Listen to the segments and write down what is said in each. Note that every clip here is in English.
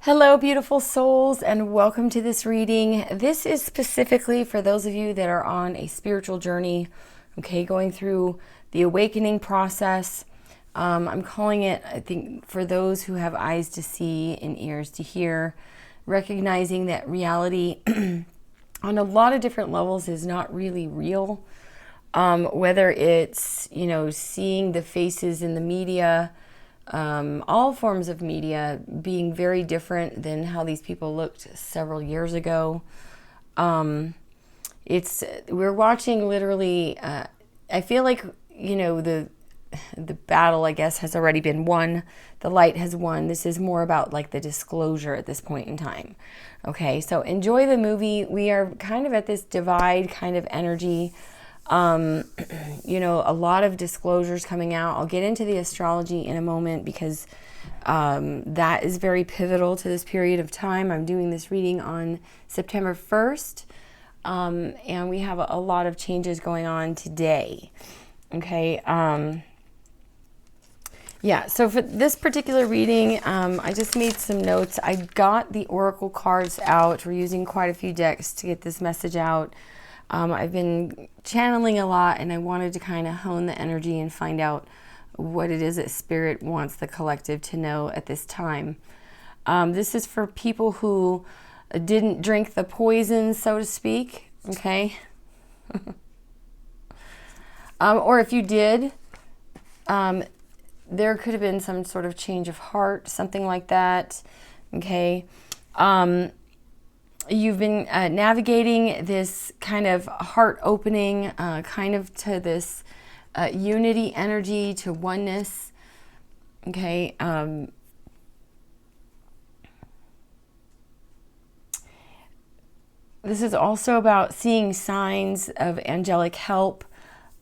Hello, beautiful souls, and welcome to this reading. This is specifically for those of you that are on a spiritual journey, okay, going through the awakening process. I'm calling it, I think, for those who have eyes to see and ears to hear, recognizing that reality on a lot of different levels is not really real. Whether it's, seeing the faces in the media, all forms of media being very different than how these people looked several years ago. We're watching literally, I feel like, the battle, I guess, has already been won. The light has won. This is more about like the disclosure at this point in time. Okay, so enjoy the movie. We are kind of at this divide kind of energy. A lot of disclosures coming out. I'll get into the astrology in a moment because that is very pivotal to this period of time. I'm doing this reading on September 1st, and we have a lot of changes going on today. Okay. So for this particular reading, I just made some notes. I got the oracle cards out. We're using quite a few decks to get this message out. I've been channeling a lot, and I wanted to kind of hone the energy and find out what it is that Spirit wants the collective to know at this time. This is for people who didn't drink the poison, so to speak, okay? Or if you did, there could have been some sort of change of heart, something like that, okay? You've been navigating this kind of heart opening, kind of to this unity energy, to oneness. Okay. This is also about seeing signs of angelic help,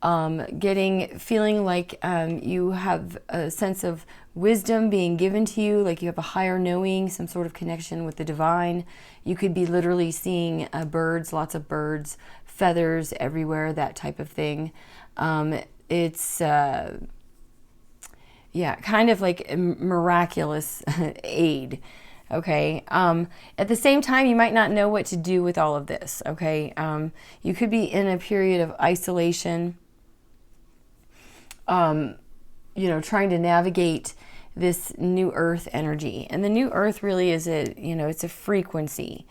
feeling like you have a sense of wisdom being given to you, like you have a higher knowing, some sort of connection with the divine. You could be literally seeing birds, lots of birds, feathers everywhere, that type of thing. It's kind of like a miraculous aid. Okay. At the same time, you might not know what to do with all of this. Okay. You could be in a period of isolation, trying to navigate this new earth energy. And the new earth really is it's a frequency.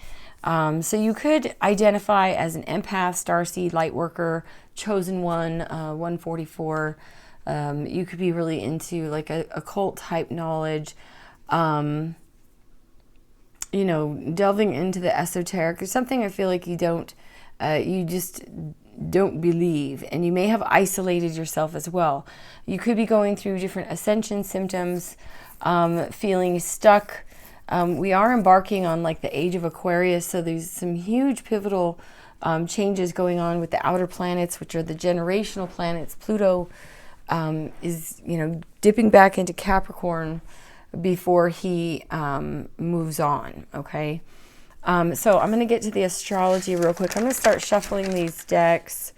So you could identify as an empath, starseed, light worker, chosen one, 144. You could be really into like a occult type knowledge, delving into the esoteric. There's something I feel like you just don't believe, and you may have isolated yourself as well. You could be going through different ascension symptoms, feeling stuck. We are embarking on like the age of Aquarius, so there's some huge pivotal changes going on with the outer planets, which are the generational planets. Pluto is dipping back into Capricorn before he moves on. Okay. So I'm going to get to the astrology real quick. I'm going to start shuffling these decks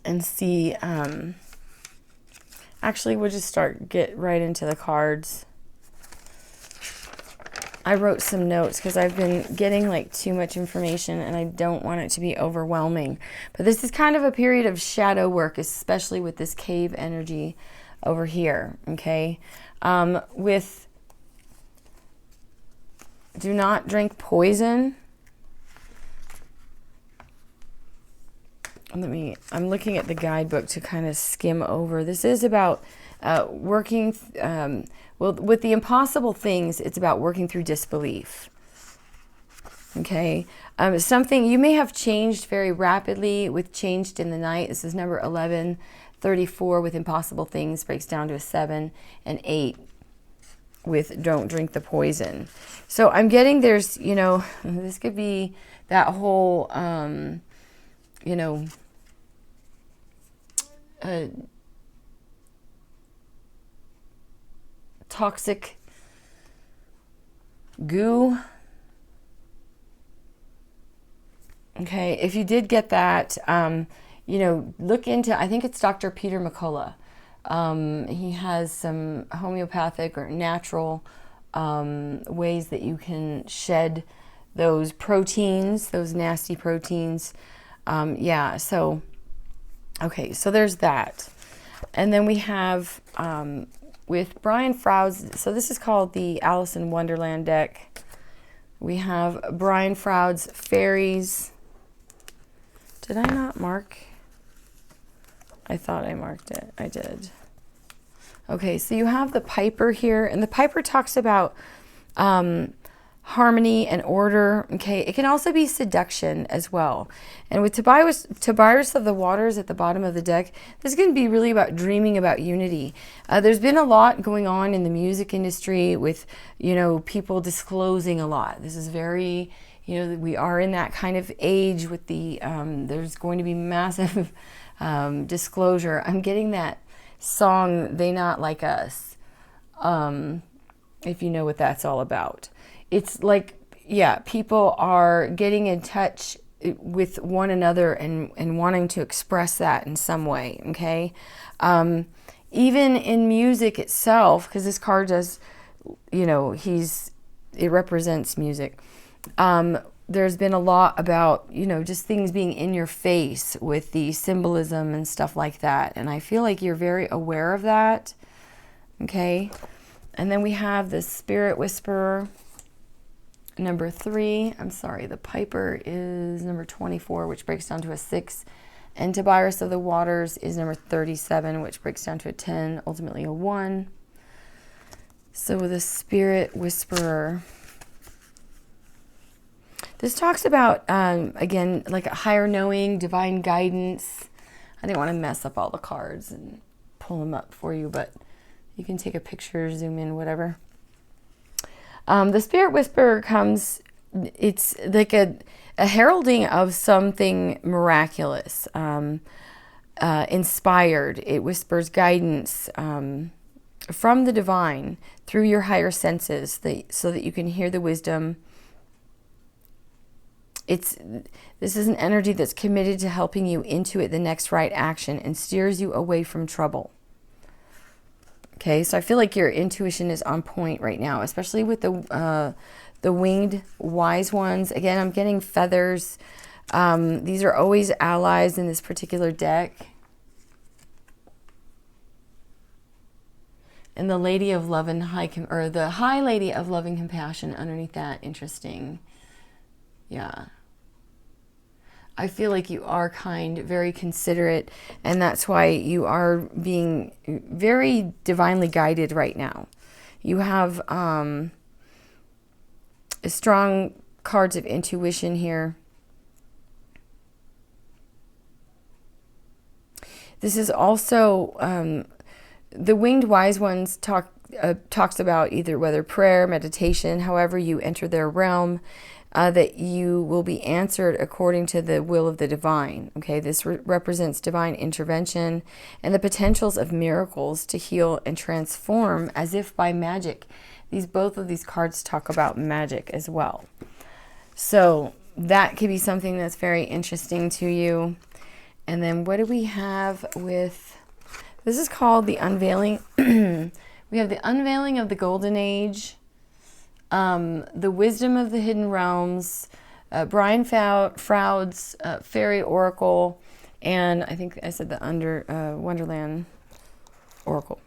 and see. Actually, we'll just get right into the cards. I wrote some notes because I've been getting like too much information and I don't want it to be overwhelming. But this is kind of a period of shadow work, especially with this cave energy over here. Okay. Do not drink poison. I'm looking at the guidebook to kind of skim over. This is about working, with the impossible things, it's about working through disbelief. Okay. Something you may have changed very rapidly with Changed in the Night. This is number 1134 with impossible things, breaks down to a 7 and 8. With don't drink the poison. So I'm getting there's, this could be that whole, toxic goo. Okay, if you did get that, look into, I think it's Dr. Peter McCullough. He has some homeopathic or natural ways that you can shed those proteins, those nasty proteins. Yeah, so, okay, so there's that. And then we have, with Brian Froud's, so this is called the Alice in Wonderland deck. We have Brian Froud's Fairies. Did I not mark? I thought I marked it. I did. Okay, so you have the Piper here, and the Piper talks about harmony and order. Okay, it can also be seduction as well. And with Tobias of the Waters at the bottom of the deck, this is going to be really about dreaming about unity. There's been a lot going on in the music industry with, you know, people disclosing a lot. This is very, you know, we are in that kind of age with the, there's going to be massive disclosure. I'm getting that song, They Not Like Us, if you know what that's all about. It's like, yeah, people are getting in touch with one another and wanting to express that in some way, okay? Even in music itself, because this card does, you know, it represents music. There's been a lot about, you know, just things being in your face with the symbolism and stuff like that. And I feel like you're very aware of that, okay? And then we have the Spirit Whisperer, number 3. I'm sorry, the Piper is number 24, which breaks down to a 6. And Tobias of the Waters is number 37, which breaks down to a 10, ultimately a 1. So with the Spirit Whisperer, this talks about, again, like a higher knowing, divine guidance. I didn't want to mess up all the cards and pull them up for you, but you can take a picture, zoom in, whatever. The Spirit Whisperer comes, it's like a heralding of something miraculous, inspired. It whispers guidance from the divine through your higher senses, so that you can hear the wisdom. This is an energy that's committed to helping you intuit the next right action and steers you away from trouble. Okay, so I feel like your intuition is on point right now, especially with the winged wise ones. Again, I'm getting feathers. These are always allies in this particular deck. And the Lady of Love and the High Lady of Love and Compassion underneath that. Interesting. Yeah. I feel like you are kind, very considerate, and that's why you are being very divinely guided right now. You have strong cards of intuition here. This is also, the Winged Wise Ones talks about either whether prayer, meditation, however you enter their realm, that you will be answered according to the will of the divine. Okay, this represents divine intervention and the potentials of miracles to heal and transform as if by magic. Both of these cards talk about magic as well. So that could be something that's very interesting to you. And then what do we have with, this is called the Unveiling. We have the Unveiling of the Golden Age, the Wisdom of the Hidden Realms, Brian Froud's Fairy Oracle, and I think I said the Wonderland Oracle.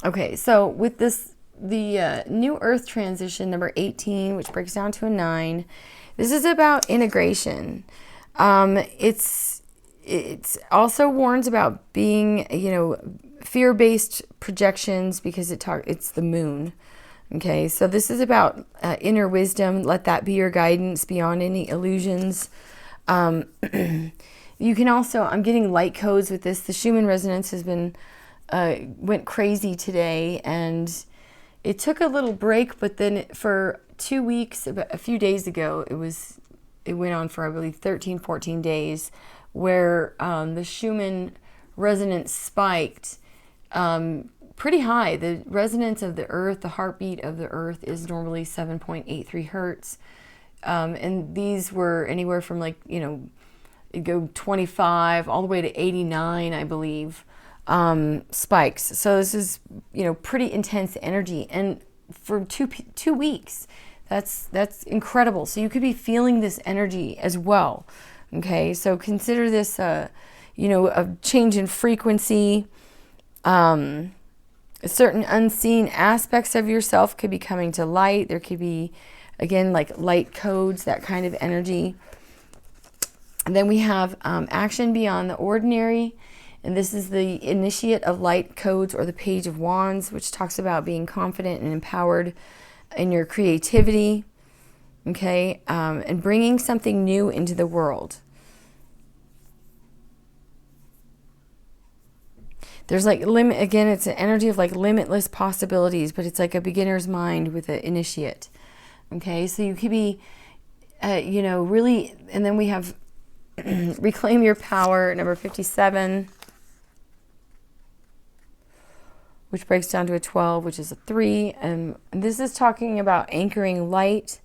Okay, so with this, the New Earth transition, number 18, which breaks down to a 9, this is about integration. It's also warns about being, you know, fear-based projections, because it's the moon. Okay, so this is about inner wisdom. Let that be your guidance beyond any illusions. You can also, I'm getting light codes with this. The Schumann resonance has been, went crazy today, and it took a little break, but then for 2 weeks, a few days ago, it went on for, I believe, 13, 14 days, where the Schumann resonance spiked pretty high. The resonance of the earth, the heartbeat of the earth, is normally 7.83 hertz. And these were anywhere from, like, you know, it go 25 all the way to 89, I believe, spikes. So this is, you know, pretty intense energy. And for two weeks. That's incredible. So you could be feeling this energy as well. Okay, so consider this, you know, a change in frequency. Certain unseen aspects of yourself could be coming to light. There could be, again, like light codes, that kind of energy. And then we have action beyond the ordinary. And this is the initiate of light codes, or the Page of Wands, which talks about being confident and empowered in your creativity. Okay, and bringing something new into the world. There's like again, it's an energy of like limitless possibilities, but it's like a beginner's mind with an initiate. Okay, so you could be, you know, really, and then we have reclaim your power, number 57, which breaks down to a 12, which is a 3. And this is talking about anchoring light.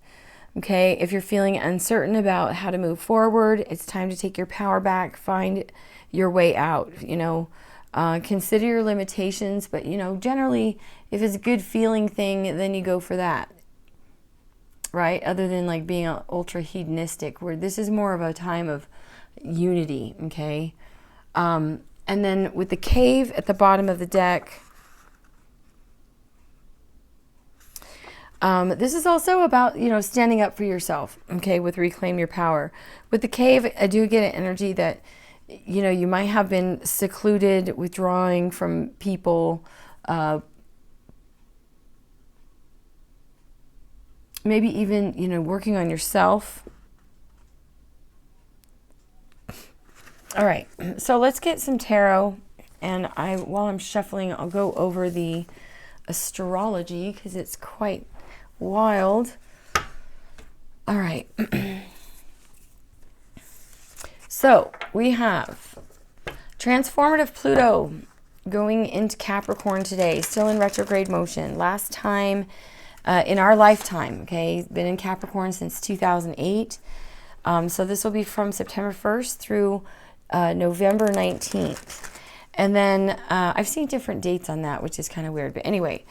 Okay, if you're feeling uncertain about how to move forward, it's time to take your power back, find your way out, you know. Consider your limitations, but, you know, generally, if it's a good feeling thing, then you go for that, right? Other than like being ultra hedonistic, where this is more of a time of unity, okay? And then with the Cave at the bottom of the deck, this is also about, you know, standing up for yourself, okay, with reclaim your power. With the Cave, I do get an energy that, you know, you might have been secluded, withdrawing from people, maybe even, you know, working on yourself. All right, so let's get some tarot. And while I'm shuffling, I'll go over the astrology because it's quite wild. All right. So we have transformative Pluto going into Capricorn today, still in retrograde motion. Last time in our lifetime, okay, been in Capricorn since 2008. So this will be from September 1st through November 19th. And then I've seen different dates on that, which is kind of weird. But anyway,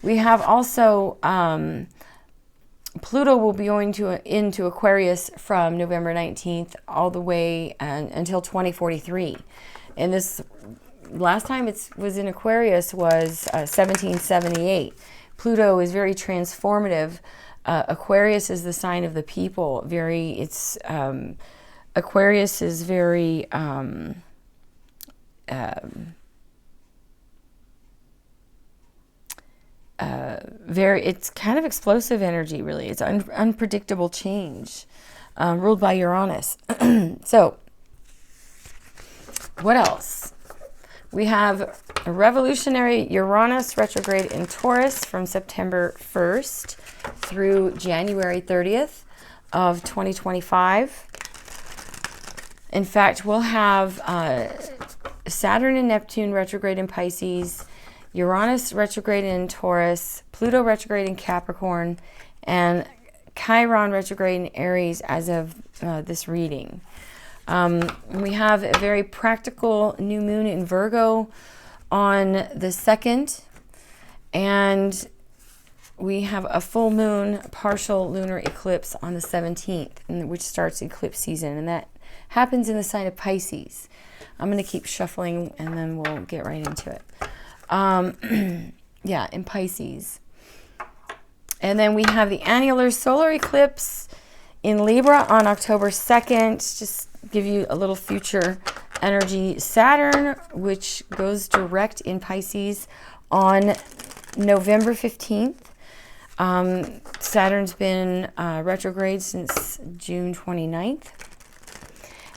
we have also Pluto will be going into Aquarius from November 19th all the way until 2043. And this last time it was in Aquarius was 1778. Pluto is very transformative. Aquarius is the sign of the people. Aquarius is very it's kind of explosive energy, really. It's unpredictable change, ruled by Uranus. So, what else? We have a revolutionary Uranus retrograde in Taurus from September 1st through January 30th of 2025. In fact, we'll have Saturn and Neptune retrograde in Pisces, Uranus retrograde in Taurus, Pluto retrograde in Capricorn, and Chiron retrograde in Aries as of this reading. We have a very practical new moon in Virgo on the 2nd, and we have a full moon partial lunar eclipse on the 17th, which starts eclipse season, and that happens in the sign of Pisces. I'm going to keep shuffling, and then we'll get right into it. Yeah, in Pisces. And then we have the annular solar eclipse in Libra on October 2nd. Just give you a little future energy. Saturn, which goes direct in Pisces on November 15th. Saturn's been retrograde since June 29th.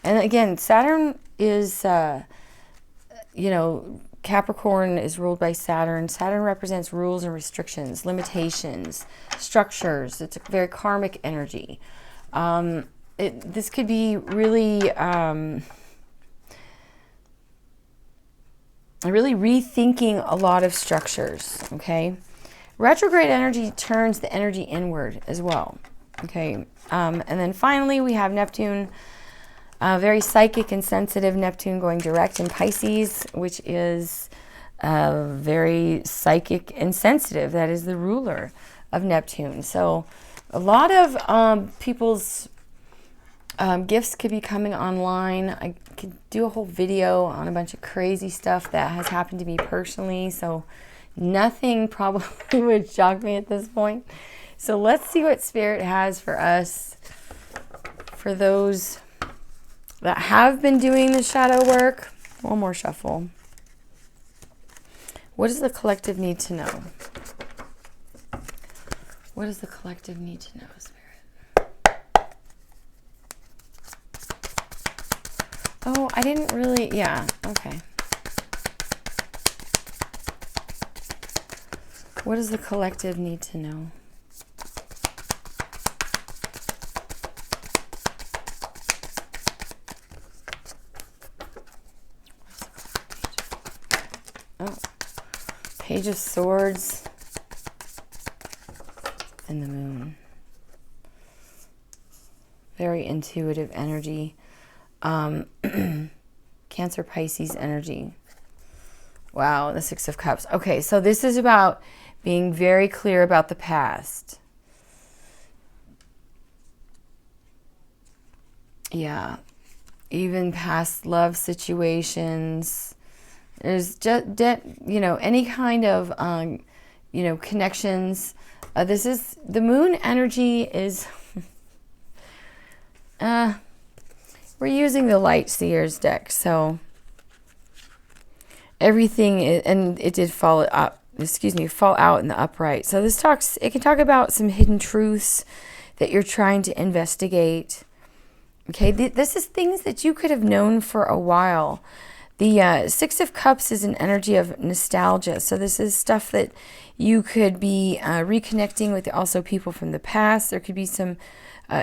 And again, Saturn is, you know, Capricorn is ruled by Saturn. Saturn represents rules and restrictions, limitations, structures. It's a very karmic energy. This could be really, really rethinking a lot of structures, okay? Retrograde energy turns the energy inward as well, okay? And then finally, we have Neptune, very psychic and sensitive Neptune going direct in Pisces, which is very psychic and sensitive. That is the ruler of Neptune. So a lot of people's gifts could be coming online. I could do a whole video on a bunch of crazy stuff that has happened to me personally. So nothing probably would shock me at this point. So let's see what Spirit has for us, for those that have been doing the shadow work. One more shuffle. What does the collective need to know? What does the collective need to know, Spirit? Oh, I didn't really, yeah, okay. What does the collective need to know? Oh, Page of Swords and the Moon. Very intuitive energy. Cancer, Pisces energy. Wow, the Six of Cups. Okay, so this is about being very clear about the past. Yeah, even past love situations. There's just, you know, any kind of, you know, connections. This is, the Moon energy is, we're using the Light Seers deck, so everything, and it did fall out in the upright. So this talks, it can talk about some hidden truths that you're trying to investigate. Okay, this is things that you could have known for a while. The Six of Cups is an energy of nostalgia. So this is stuff that you could be reconnecting with, also people from the past. There could be some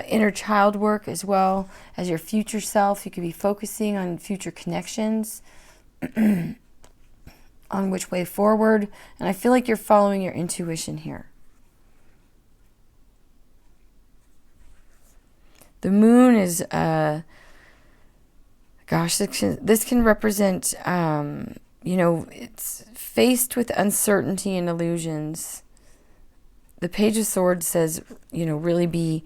inner child work as well as your future self. You could be focusing on future connections, on which way forward. And I feel like you're following your intuition here. The Moon is... gosh, this can represent, you know, it's faced with uncertainty and illusions. The Page of Swords says, you know, really be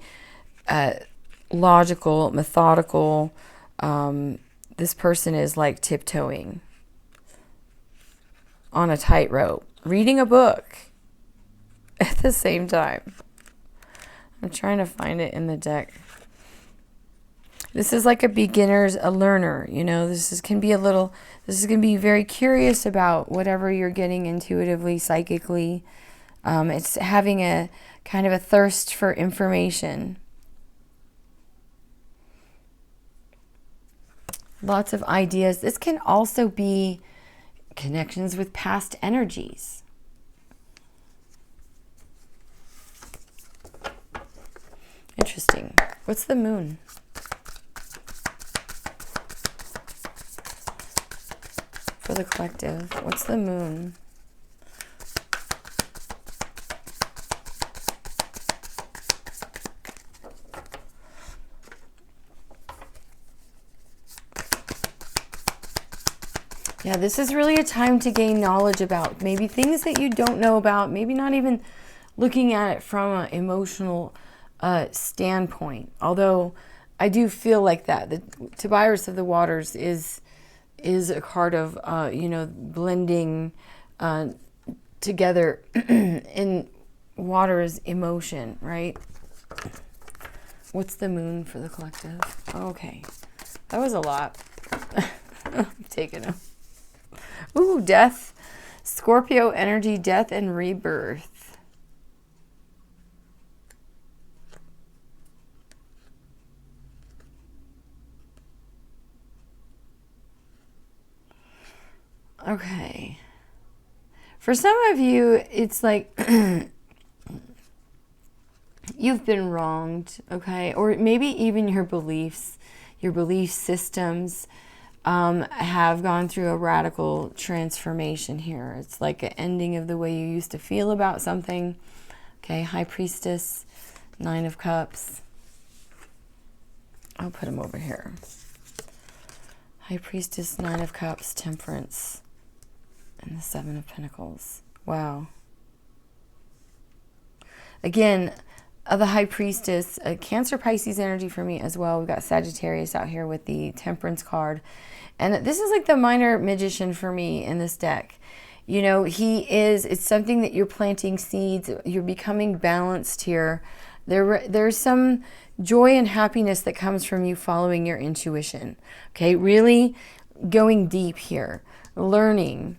logical, methodical. This person is like tiptoeing on a tightrope, reading a book at the same time. I'm trying to find it in the deck. This is like a learner, you know, this is going to be very curious about whatever you're getting intuitively, psychically. It's having a kind of a thirst for information. Lots of ideas. This can also be connections with past energies. Interesting. What's the Moon? For the collective, what's the Moon? Yeah, this is really a time to gain knowledge about maybe things that you don't know about, maybe not even looking at it from an emotional standpoint. Although I do feel like that. The Tobias of the Waters is a card of, you know, blending together in water's emotion, right? What's the Moon for the collective? Okay, that was a lot. I'm taking a... Ooh, Death. Scorpio energy, death and rebirth. Okay. For some of you, it's like you've been wronged, okay? Or maybe even your beliefs, your belief systems have gone through a radical transformation here. It's like an ending of the way you used to feel about something. Okay, High Priestess, Nine of Cups. I'll put them over here. High Priestess, Nine of Cups, Temperance, And the Seven of Pentacles. Wow. Again, the High Priestess, Cancer Pisces energy for me as well. We've got Sagittarius out here with the Temperance card. And this is like the minor magician for me in this deck. You know, it's something that you're planting seeds. You're becoming balanced here. There's some joy and happiness that comes from you following your intuition. Okay, really going deep here. Learning.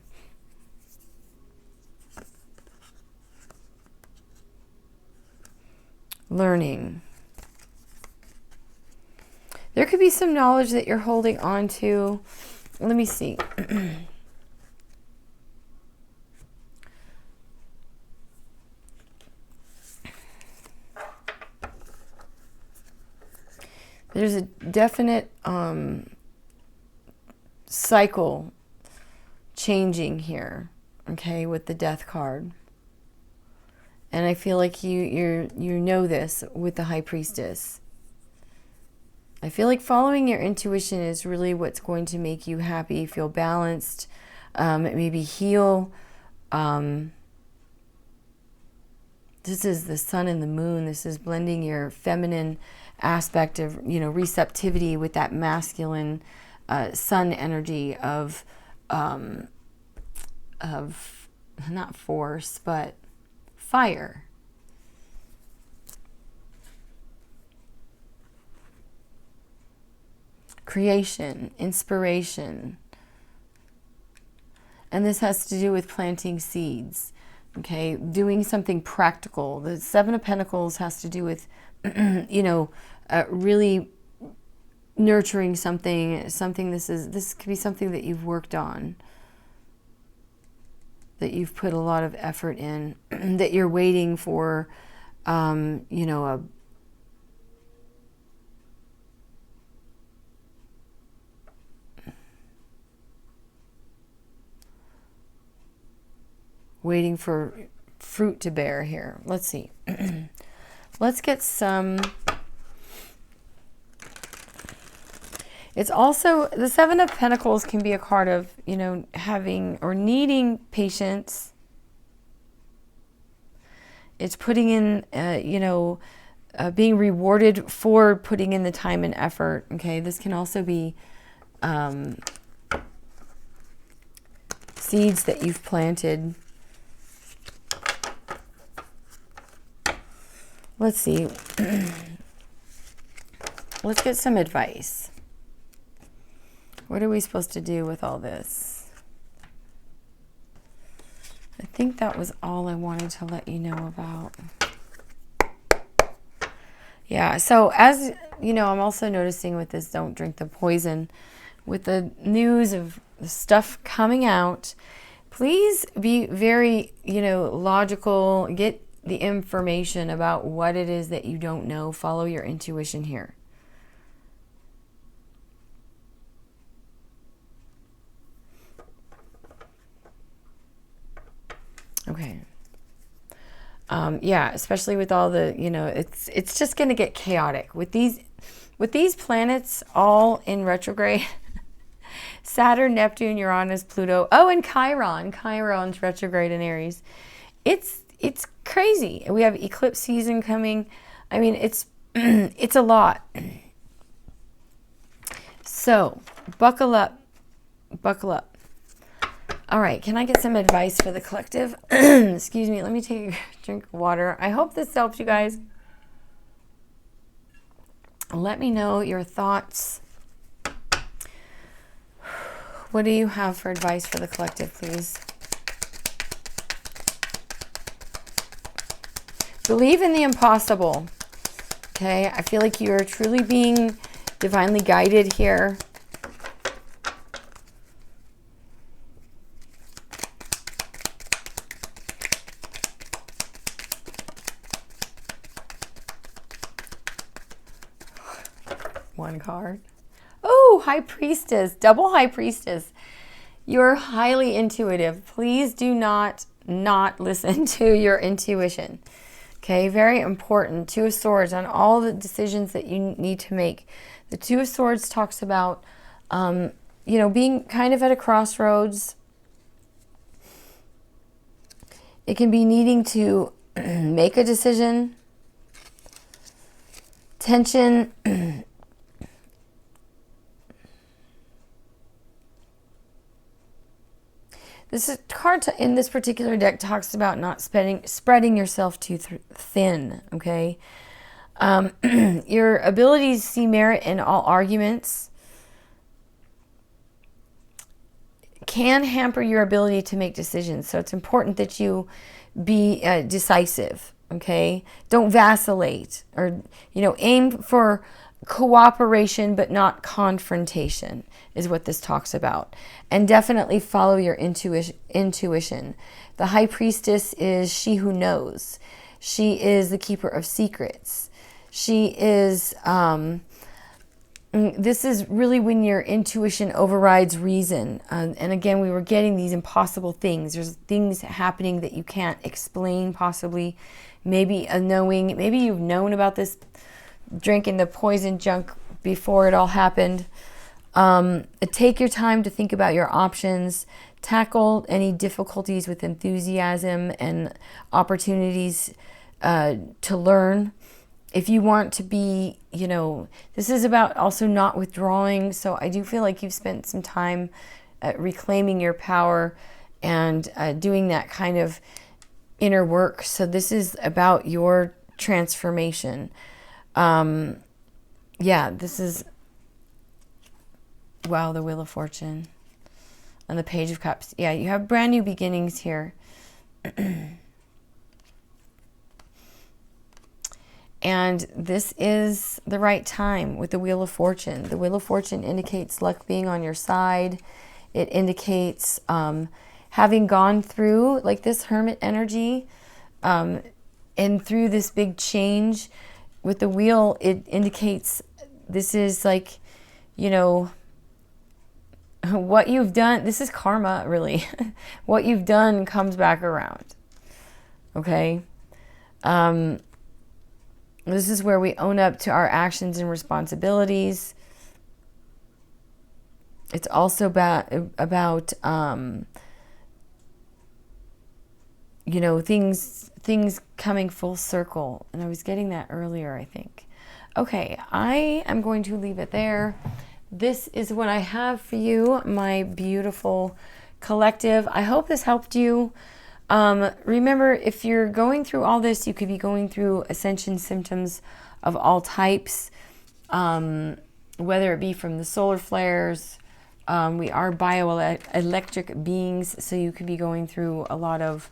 There could be some knowledge that you're holding on to. Let me see. There's a definite cycle changing here, okay, with the Death card. And I feel like you know this with the High Priestess. I feel like following your intuition is really what's going to make you happy, feel balanced, maybe heal. This is the sun and the moon. This is blending your feminine aspect of, you know, receptivity with that masculine sun energy of not force, but fire. Creation, inspiration. And this has to do with planting seeds, okay? Doing something practical. The Seven of Pentacles has to do with, you know, really nurturing something. This could be something that you've worked on, that you've put a lot of effort in, that you're waiting for, you know, waiting for fruit to bear here. Let's see. Let's get some. It's also, the Seven of Pentacles can be a card of, you know, having or needing patience. It's putting in, you know, being rewarded for putting in the time and effort. Okay, this can also be seeds that you've planted. Let's see. Let's get some advice. What are we supposed to do with all this? I think that was all I wanted to let you know about. Yeah, so as you know, I'm also noticing with this Don't Drink the Poison, with the news of stuff coming out, please be very, you know, logical. Get the information about what it is that you don't know. Follow your intuition here. Okay. Yeah, especially with all the, you know, it's just going to get chaotic with these planets all in retrograde. Saturn, Neptune, Uranus, Pluto. Oh, and Chiron. Chiron's retrograde in Aries. It's crazy. We have eclipse season coming. I mean, it's it's a lot. So, buckle up. Buckle up. All right, can I get some advice for the collective? Excuse me, let me take a drink of water. I hope this helps you guys. Let me know your thoughts. What do you have for advice for the collective, please? Believe in the impossible. Okay, I feel like you're truly being divinely guided here. One card. Oh, High Priestess, double High Priestess. You're highly intuitive. Please do not listen to your intuition. Okay, very important. Two of Swords on all the decisions that you need to make. The Two of Swords talks about, you know, being kind of at a crossroads. It can be needing to make a decision. Tension. This card in this particular deck talks about not spreading yourself too thin, okay? Your ability to see merit in all arguments can hamper your ability to make decisions. So it's important that you be decisive, okay? Don't vacillate, or, aim for cooperation but not confrontation is what this talks about. And definitely follow your intuition. The High Priestess is she who knows. She is the keeper of secrets. She is, this is really when your intuition overrides reason. And again, we were getting these impossible things. There's things happening that you can't explain, possibly. Maybe maybe you've known about this, drinking the poison junk before it all happened. Take your time to think about your options. Tackle any difficulties with enthusiasm and opportunities to learn. If you want to be, this is about also not withdrawing. So I do feel like you've spent some time reclaiming your power and doing that kind of inner work. So this is about your transformation. Yeah, this is, wow, the Wheel of Fortune and the Page of Cups. Yeah, you have brand new beginnings here. And this is the right time with the Wheel of Fortune. The Wheel of Fortune indicates luck being on your side. It indicates having gone through like this Hermit energy and through this big change. With the wheel, it indicates this is like, what you've done. This is karma, really. What you've done comes back around. Okay? This is where we own up to our actions and responsibilities. It's also about things coming full circle. And I was getting that earlier, I think. Okay, I am going to leave it there. This is what I have for you, my beautiful collective. I hope this helped you. Remember, if you're going through all this, you could be going through ascension symptoms of all types, whether it be from the solar flares. We are bioelectric beings, so you could be going through a lot of,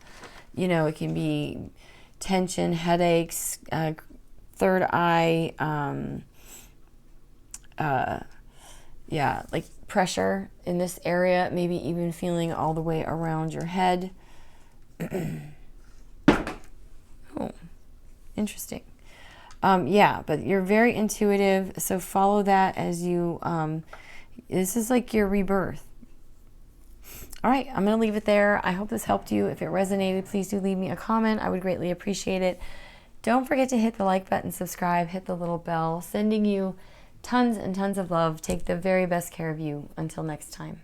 it can be tension, headaches, third eye, yeah, like pressure in this area, maybe even feeling all the way around your head. Oh, interesting. Yeah, but you're very intuitive, so follow that as you, this is like your rebirth. All right, I'm going to leave it there. I hope this helped you. If it resonated, please do leave me a comment. I would greatly appreciate it. Don't forget to hit the like button, subscribe, hit the little bell. Sending you tons and tons of love. Take the very best care of you. Until next time.